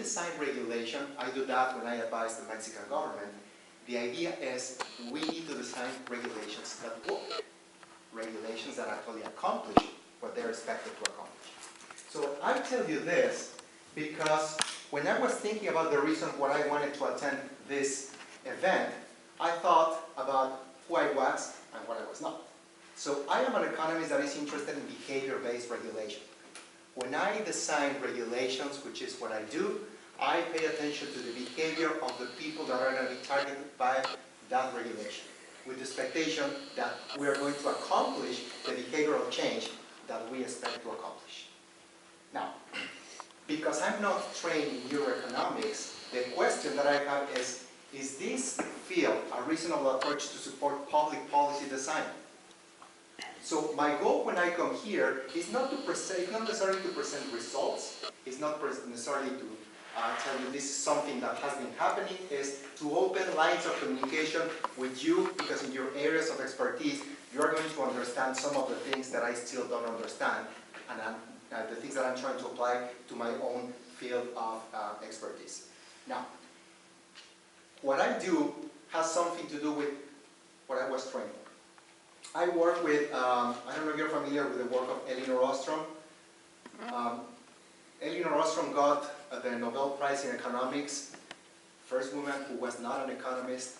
design regulation, I do that when I advise the Mexican government. The idea is we need to design regulations that work, regulations that actually accomplish what they're expected to accomplish. So I tell you this because when I was thinking about the reason why I wanted to attend this event, I thought about who I was and what I was not. So I am an economist that is interested in behavior-based regulation. When I design regulations, which is what I do, I pay attention to the behavior of the people that are going to be targeted by that regulation, with the expectation that we are going to accomplish the behavioral change that we expect to accomplish. Now, because I'm not trained in neuroeconomics, the question that I have is this field a reasonable approach to support public policy design? So my goal when I come here is not necessarily to present results, it's not necessarily to tell you this is something that has been happening, is to open lines of communication with you, because in your areas of expertise, you are going to understand some of the things that I still don't understand, and the things that I'm trying to apply to my own field of expertise. Now, what I do has something to do with what I was trained for. I work with, I don't know if you're familiar with the work of Elinor Ostrom. Elinor Ostrom got the Nobel Prize in Economics, first woman who was not an economist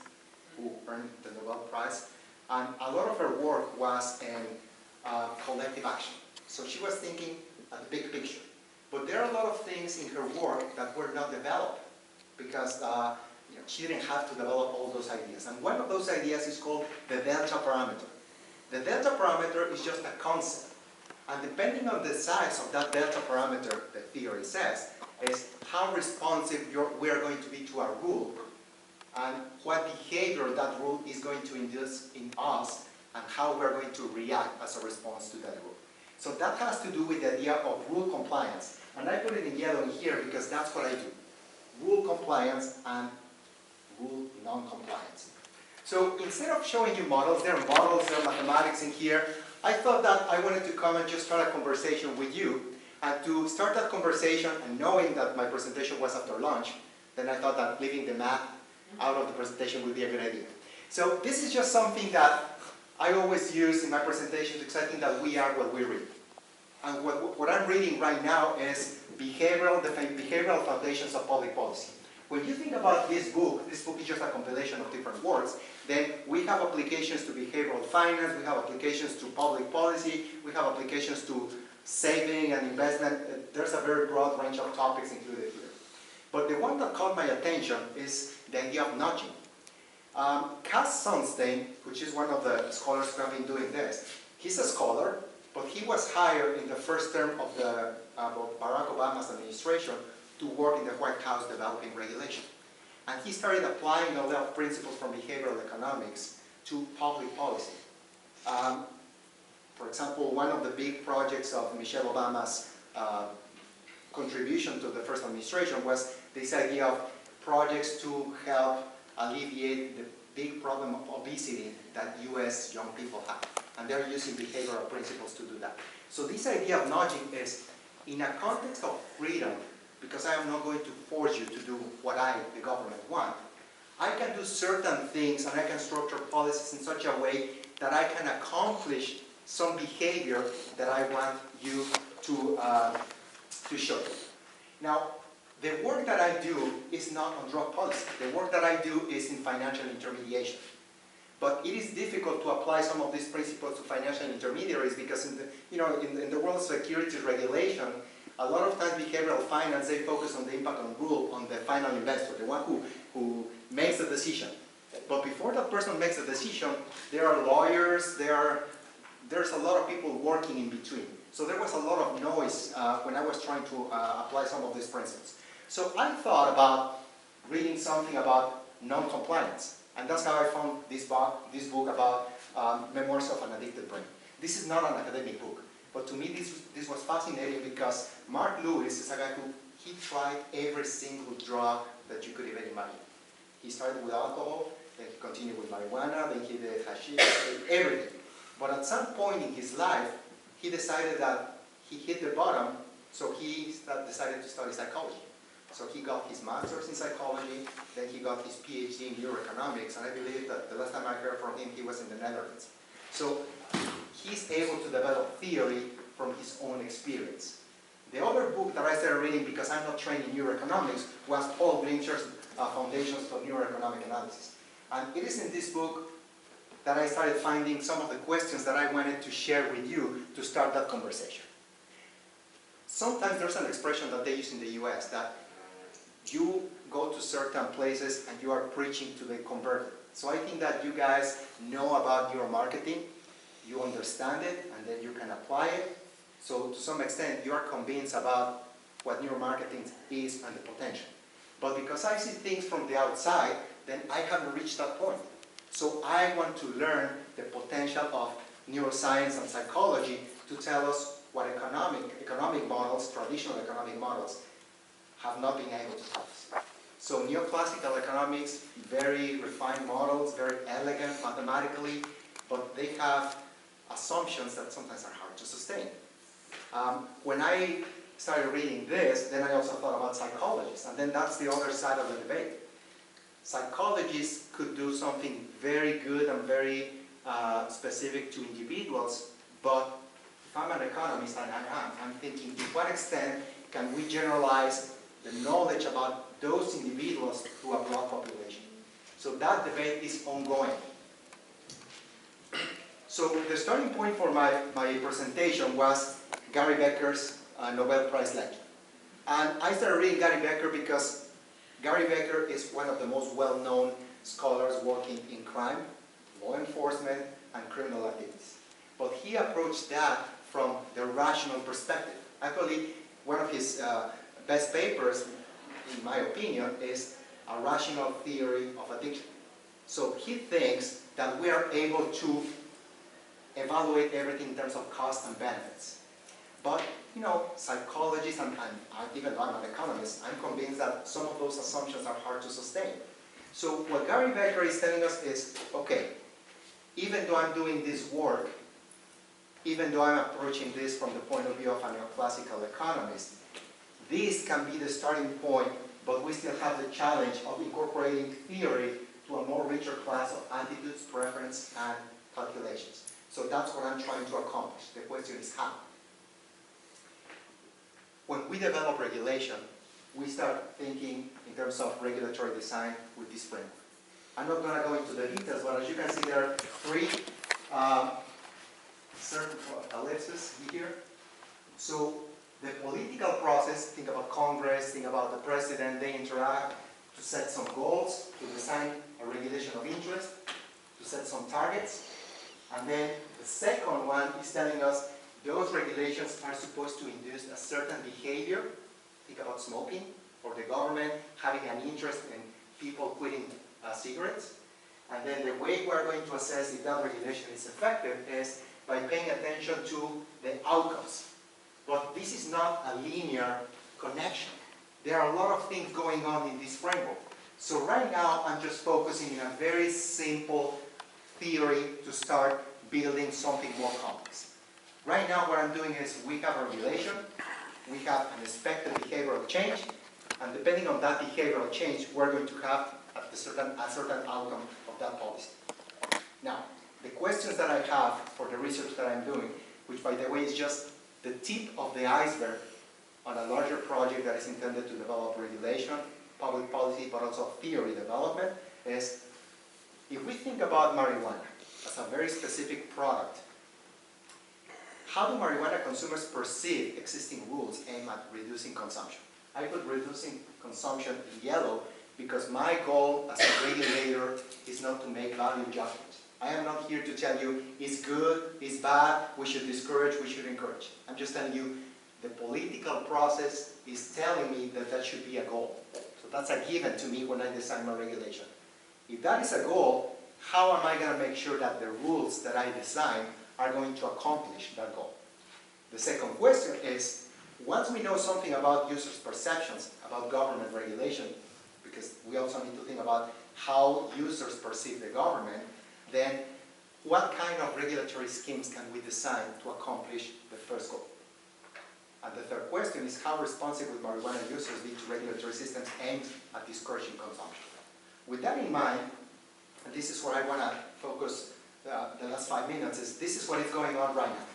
who earned the Nobel Prize. And a lot of her work was in collective action. So she was thinking at the big picture. But there are a lot of things in her work that were not developed because she didn't have to develop all those ideas. And one of those ideas is called the delta parameter. The delta parameter is just a concept. And depending on the size of that delta parameter, the theory says, is how responsive we are going to be to our rule, and what behavior that rule is going to induce in us, and how we're going to react as a response to that rule. So that has to do with the idea of rule compliance. And I put it in yellow here because that's what I do. Rule compliance and rule non-compliance. So instead of showing you models, there are mathematics in here. I thought that I wanted to come and just start a conversation with you. And to start that conversation, and knowing that my presentation was after lunch, then I thought that leaving the math out of the presentation would be a good idea. So this is just something that I always use in my presentations because I think that we are what we read. And what I'm reading right now is Behavioral Foundations of Public Policy. When you think about this book is just a compilation of different words, then we have applications to behavioral finance, we have applications to public policy, we have applications to saving and investment. There's a very broad range of topics included here. But the one that caught my attention is the idea of nudging. Cass Sunstein, which is one of the scholars who have been doing this, he's a scholar, but he was hired in the first term of Barack Obama's administration to work in the White House developing regulation. And he started applying a lot of principles from behavioral economics to public policy. For example, one of the big projects of Michelle Obama's contribution to the first administration was this idea of projects to help alleviate the big problem of obesity that US young people have. And they're using behavioral principles to do that. So this idea of nudging is, in a context of freedom, because I am not going to force you to do what the government want, I can do certain things and I can structure policies in such a way that I can accomplish some behavior that I want you to show. Now, the work that I do is not on drug policy. The work that I do is in financial intermediation. But it is difficult to apply some of these principles to financial intermediaries because in the world of securities regulation, a lot of times behavioral finance, they focus on the impact on the final investor, the one who makes the decision. But before that person makes a decision, there are lawyers, there's a lot of people working in between. So there was a lot of noise when I was trying to apply some of these principles. So I thought about reading something about non-compliance. And that's how I found this book about Memoirs of an Addicted Brain. This is not an academic book, but to me this was fascinating because Mark Lewis is a guy who tried every single drug that you could even imagine. He started with alcohol, then he continued with marijuana, then he did hashish, everything. But at some point in his life, he decided that he hit the bottom, so he decided to study psychology. So he got his master's in psychology, then he got his PhD in neuroeconomics, and I believe that the last time I heard from him, he was in the Netherlands. So he's able to develop theory from his own experience. The other book that I started reading, because I'm not trained in neuroeconomics, was Paul Glimcher's Foundations for Neuroeconomic Analysis. And it is in this book that I started finding some of the questions that I wanted to share with you to start that conversation. Sometimes there's an expression that they use in the US that you go to certain places and you are preaching to the converted. So I think that you guys know about neuromarketing, you understand it, and then you can apply it. So to some extent, you are convinced about what neuromarketing is and the potential. But because I see things from the outside, then I haven't reached that point. So I want to learn the potential of neuroscience and psychology to tell us what economic models, traditional economic models, have not been able to tell us. So neoclassical economics, very refined models, very elegant mathematically, but they have assumptions that sometimes are hard to sustain. When I started reading this, then I also thought about psychologists, and then that's the other side of the debate. Psychologists could do something very good and very specific to individuals, but if I'm an economist, and I'm thinking, to what extent can we generalize the knowledge about those individuals to a broad population? So that debate is ongoing. So the starting point for my presentation was Gary Becker's Nobel Prize lecture. And I started reading Gary Becker because Gary Becker is one of the most well-known scholars working in crime, law enforcement, and criminal activities. But he approached that from the rational perspective. Actually, one of his best papers, in my opinion, is A Rational Theory of Addiction. So he thinks that we are able to evaluate everything in terms of cost and benefits. But, you know, psychologists, and even though I'm an economist, I'm convinced that some of those assumptions are hard to sustain. So what Gary Becker is telling us is, okay, even though I'm doing this work, even though I'm approaching this from the point of view of a neoclassical economist, this can be the starting point, but we still have the challenge of incorporating theory to a more richer class of attitudes, preference, and calculations. So that's what I'm trying to accomplish. The question is how. When we develop regulation, we start thinking in terms of regulatory design with this framework. I'm not going to go into the details, but as you can see, there are three certain ellipses here. So the political process, think about Congress, think about the president, they interact to set some goals, to design a regulation of interest, to set some targets. And then the second one is telling us those regulations are supposed to induce a certain behavior. Think about smoking, or the government having an interest in people quitting cigarettes. And then the way we're going to assess if that regulation is effective is by paying attention to the outcomes. But this is not a linear connection. There are a lot of things going on in this framework. So right now, I'm just focusing on a very simple theory to start building something more complex. Right now, what I'm doing is we have a regulation, we have an expected behavioral change, and depending on that behavioral change, we're going to have a certain outcome of that policy. Now, the questions that I have for the research that I'm doing, which by the way is just the tip of the iceberg on a larger project that is intended to develop regulation, public policy, but also theory development, is if we think about marijuana as a very specific product, how do marijuana consumers perceive existing rules aimed at reducing consumption? I put reducing consumption in yellow because my goal as a regulator is not to make value judgments. I am not here to tell you it's good, it's bad, we should discourage, we should encourage. I'm just telling you the political process is telling me that that should be a goal. So that's a given to me when I design my regulation. If that is a goal, how am I going to make sure that the rules that I design are going to accomplish that goal? The second question is, once we know something about users' perceptions about government regulation, because we also need to think about how users perceive the government, then what kind of regulatory schemes can we design to accomplish the first goal? And the third question is how responsive will marijuana users be to regulatory systems aimed at discouraging consumption? With that in mind, and this is where I want to focus the last 5 minutes, is this is what is going on right now.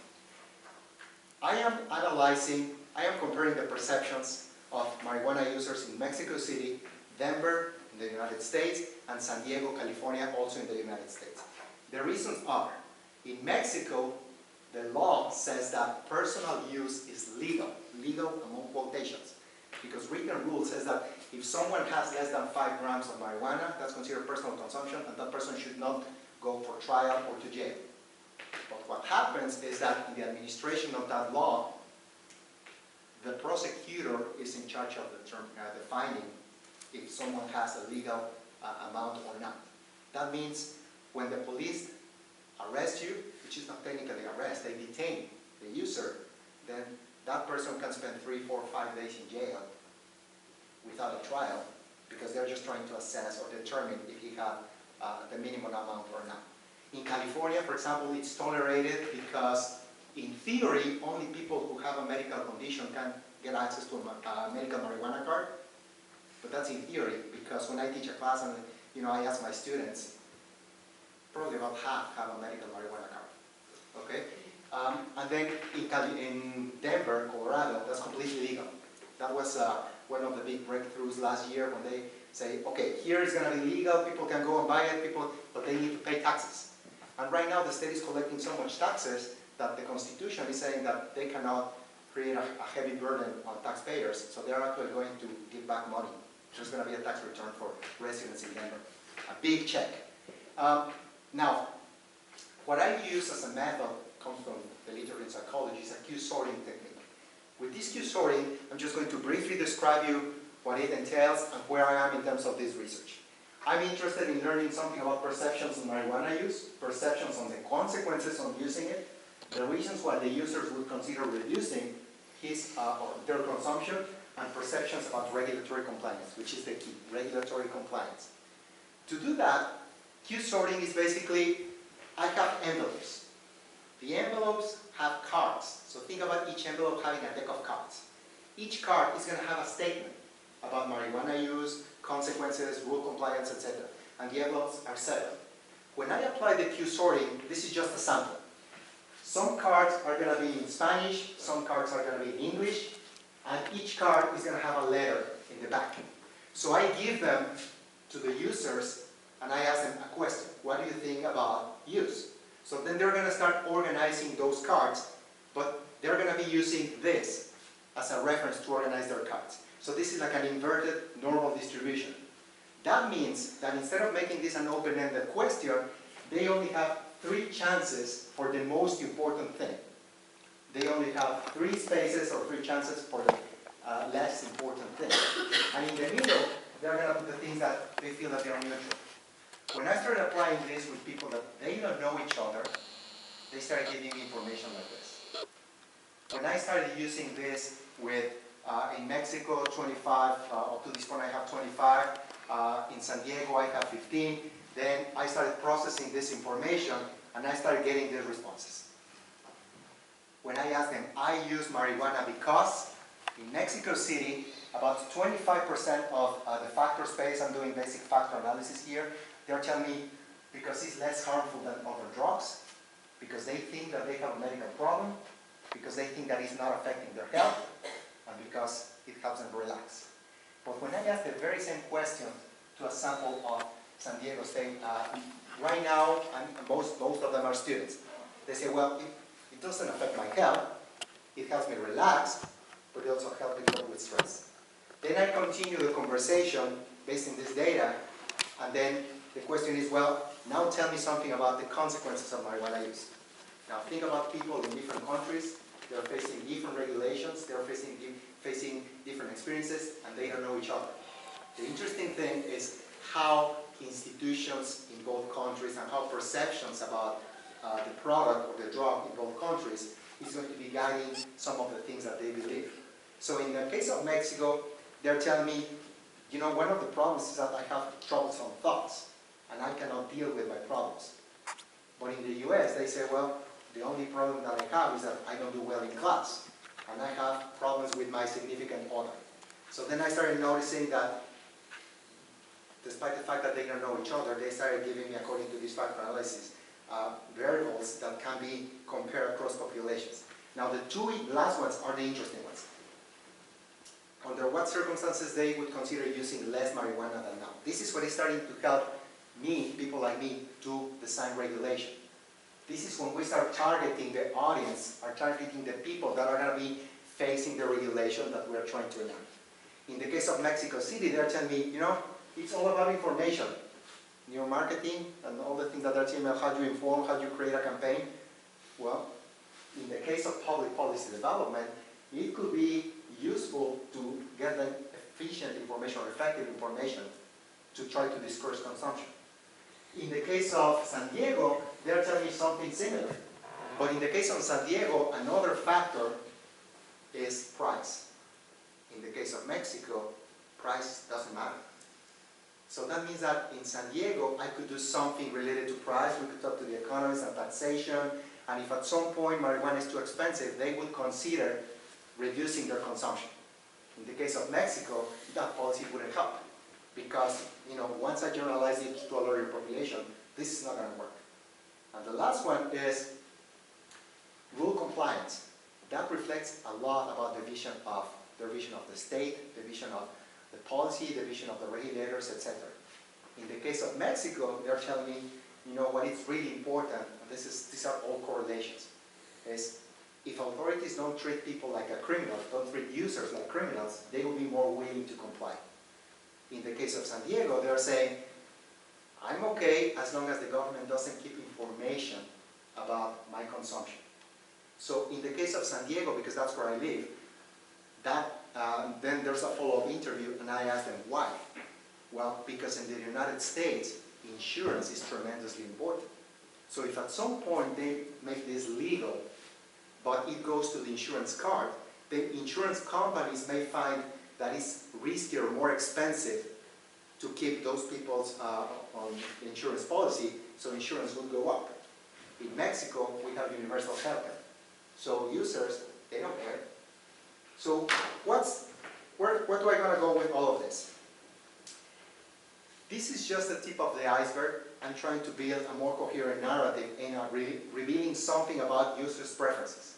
I am comparing the perceptions of marijuana users in Mexico City, Denver, in the United States, and San Diego, California, also in the United States. The reasons are, in Mexico, the law says that personal use is legal among quotations, because written rule says that if someone has less than 5 grams of marijuana, that's considered personal consumption, and that person should not go for trial or to jail. But what happens is that in the administration of that law, the prosecutor is in charge of defining if someone has a legal amount or not. That means when the police arrest you, which is not technically arrest, they detain the user, then that person can spend 3, 4, 5 days in jail without a trial, because they're just trying to assess or determine if he had the minimum amount or not. In California, for example, it's tolerated because, in theory, only people who have a medical condition can get access to a medical marijuana card. But that's in theory, because when I teach a class and I ask my students, probably about half have a medical marijuana card. Okay? And then in Denver, Colorado, that's completely legal. That was one of the big breakthroughs last year when they say, okay, here is going to be legal, people can go and buy it, but they need to pay taxes. And right now the state is collecting so much taxes that the Constitution is saying that they cannot create a heavy burden on taxpayers, so they're actually going to give back money. There's going to be a tax return for residents in Denver. A big check. Now, what I use as a method comes from the literature in psychology, is a Q sorting technique. With this Q sorting, I'm just going to briefly describe you what it entails and where I am in terms of this research. I'm interested in learning something about perceptions on marijuana use, perceptions on the consequences of using it, the reasons why the users would consider reducing his or their consumption, and perceptions about regulatory compliance, which is the key, regulatory compliance. To do that, Q sorting is basically, I have envelopes. The envelopes have cards. So think about each envelope having a deck of cards. Each card is going to have a statement about marijuana use, consequences, rule compliance, etc. And the envelopes are 7. When I apply the Q sorting, this is just a sample. Some cards are going to be in Spanish, some cards are going to be in English, and each card is going to have a letter in the back. So I give them to the users and I ask them a question. What do you think about use? So then they're going to start organizing those cards, but they're going to be using this as a reference to organize their cards. So this is like an inverted normal distribution. That means that instead of making this an open-ended question, they only have 3 chances for the most important thing. They only have 3 spaces or 3 chances for the less important thing. And in the middle, they're going to put the things that they feel that they are neutral. When I started applying this with people that they don't know each other, they started giving me information like this. When I started using this with, in Mexico, 25, up to this point I have 25, in San Diego I have 15, then I started processing this information and I started getting these responses. When I asked them, I use marijuana because, in Mexico City, about 25% of the factor space, I'm doing basic factor analysis here, they're telling me because it's less harmful than other drugs, because they think that they have a medical problem, because they think that it's not affecting their health, and because it helps them relax. But when I ask the very same question to a sample of San Diego State, right now, most of them are students. They say, well, it doesn't affect my health, it helps me relax, but it also helps me cope with stress. Then I continue the conversation based on this data, and then the question is, well, now tell me something about the consequences of marijuana use. Now think about people in different countries, they're facing different regulations, they're facing different experiences, and they don't know each other. The interesting thing is how institutions in both countries and how perceptions about the product or the drug in both countries is going to be guiding some of the things that they believe. So in the case of Mexico, they're telling me, you know, one of the problems is that I have troublesome thoughts and I cannot deal with my problems. But in the US, they say, well, the only problem that I have is that I don't do well in class. and I have problems with my significant other. So then I started noticing that despite the fact that they don't know each other, they started giving me, according to this factor analysis, variables that can be compared across populations. Now the two last ones are the interesting ones. Under what circumstances they would consider using less marijuana than now. This is what is starting to help me, people like me, to design regulation. This is when we start targeting the audience, or targeting the people that are going to be facing the regulation that we are trying to enact. In the case of Mexico City, they're telling me, you know, it's all about information. Neuromarketing and all the things that they're telling me, how do you inform, how do you create a campaign. Well, in the case of public policy development, it could be useful to get them efficient information or effective information to try to discourage consumption. In the case of San Diego, they're telling me something similar. But in the case of San Diego, another factor is price. In the case of Mexico, price doesn't matter. So that means that in San Diego, I could do something related to price. We could talk to the economists and taxation. And if at some point marijuana is too expensive, they would consider reducing their consumption. In the case of Mexico, that policy wouldn't help. Because, you know, once I generalize it to a larger population, this is not going to work. And the last one is rule compliance. That reflects a lot about the vision of the state, the vision of the policy, the vision of the regulators, etc. In the case of Mexico, they're telling me, you know, what is really important, and these are all correlations, is if authorities don't treat people like a criminal, don't treat users like criminals, they will be more willing to comply. In the case of San Diego, they're saying, I'm okay as long as the government doesn't keep information about my consumption. So in the case of San Diego, because that's where I live, then there's a follow-up interview, and I asked them why. Well, because in the United States, insurance is tremendously important. So if at some point they make this legal, but it goes to the insurance card, then insurance companies may find that it's riskier, more expensive to keep those people's on insurance policy, so insurance would go up. In Mexico, we have universal healthcare. So users, they don't care. So where do I going to go with all of this? This is just the tip of the iceberg. I'm trying to build a more coherent narrative and revealing something about users' preferences.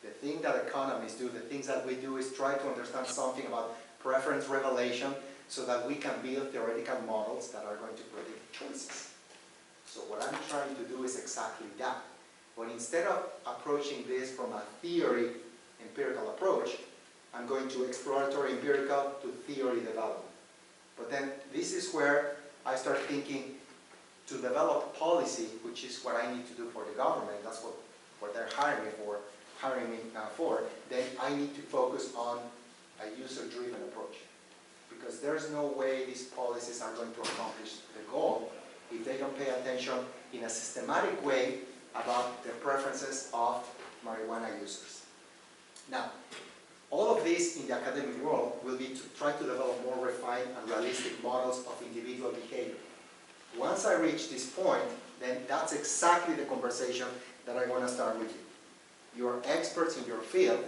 The thing that economists do, the things that we do is try to understand something about preference revelation so that we can build theoretical models that are going to predict choices. So what I'm trying to do is exactly that. But instead of approaching this from a theory empirical approach, I'm going to exploratory empirical to theory development. But then this is where I start thinking to develop policy, which is what I need to do for the government. That's what they're hiring me for. Then I need to focus on a user-driven approach. Because there's no way these policies are going to accomplish the goal if they don't pay attention in a systematic way about the preferences of marijuana users. Now, all of this in the academic world will be to try to develop more refined and realistic models of individual behavior. Once I reach this point, then that's exactly the conversation that I want to start with you. You're experts in your field.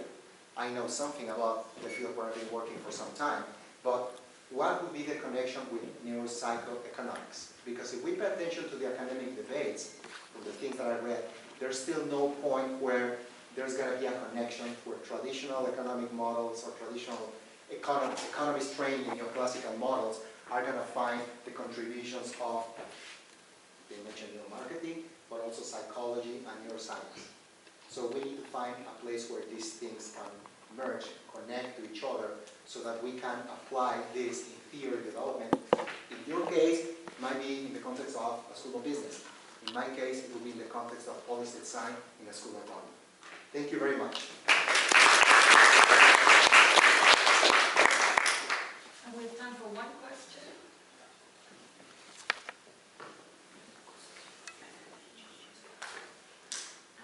I know something about the field where I've been working for some time, but what would be the connection with neuropsychoeconomics? Because if we pay attention to the academic debates, to the things that I read, there's still no point where there's going to be a connection where traditional economic models or traditional economist trained in neoclassical models are going to find the contributions of, they mentioned neuromarketing, but also psychology and neuroscience. So we need to find a place where these things can merge, connect to each other, so that we can apply this in theory development. In your case, it might be in the context of a school of business. In my case, it will be in the context of policy design in a school of economy. Thank you very much. And we have time for one question.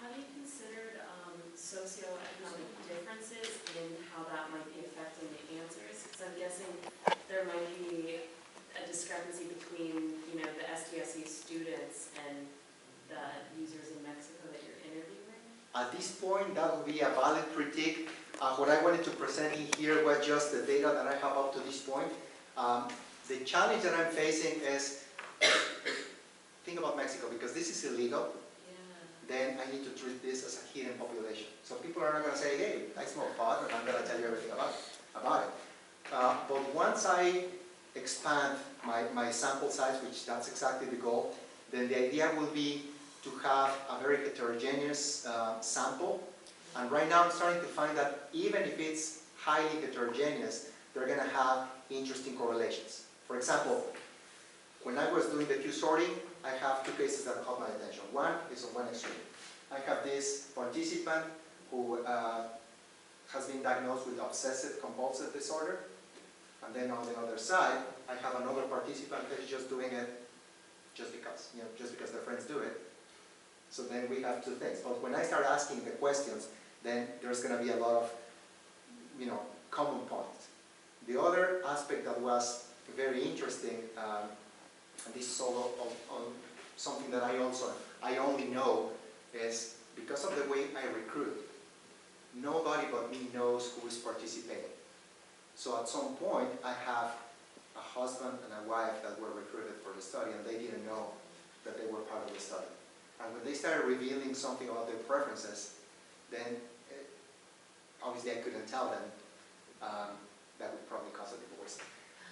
Have you considered socioeconomic differences in how that might be affecting the answers? Because I'm guessing there might be a discrepancy between, you know, the STSU students and the users in Mexico that you're interviewing. At this point, that would be a valid critique, what I wanted to present in here was just the data that I have up to this point. The challenge that I'm facing is, think about Mexico, because this is illegal, then I need to treat this as a hidden population. So people are not going to say, hey, I smoke pot, and I'm going to tell you everything about it. But once I expand my sample size, which that's exactly the goal, then the idea will be to have a very heterogeneous sample. And right now I'm starting to find that even if it's highly heterogeneous, they're going to have interesting correlations. For example, when I was doing the Q sorting, I have two cases that caught my attention. One is on one extreme. I have this participant who has been diagnosed with obsessive compulsive disorder. And then on the other side, I have another participant that is just doing it just because, just because their friends do it. So then we have two things. But when I start asking the questions, then there's going to be a lot of, common points. The other aspect that was very interesting, and this is all on something that I only know, is because of the way I recruit, nobody but me knows who is participating. So at some point, I have a husband and a wife that were recruited for the study, and they didn't know that they were part of the study. And when they started revealing something about their preferences, then obviously I couldn't tell them. That would probably cause a divorce.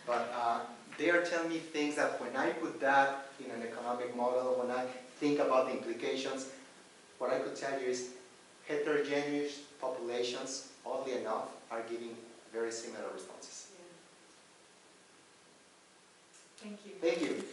But they are telling me things that when I put that in an economic model, when I think about the implications, what I could tell you is heterogeneous populations, oddly enough, are giving very similar responses. Thank you. Thank you.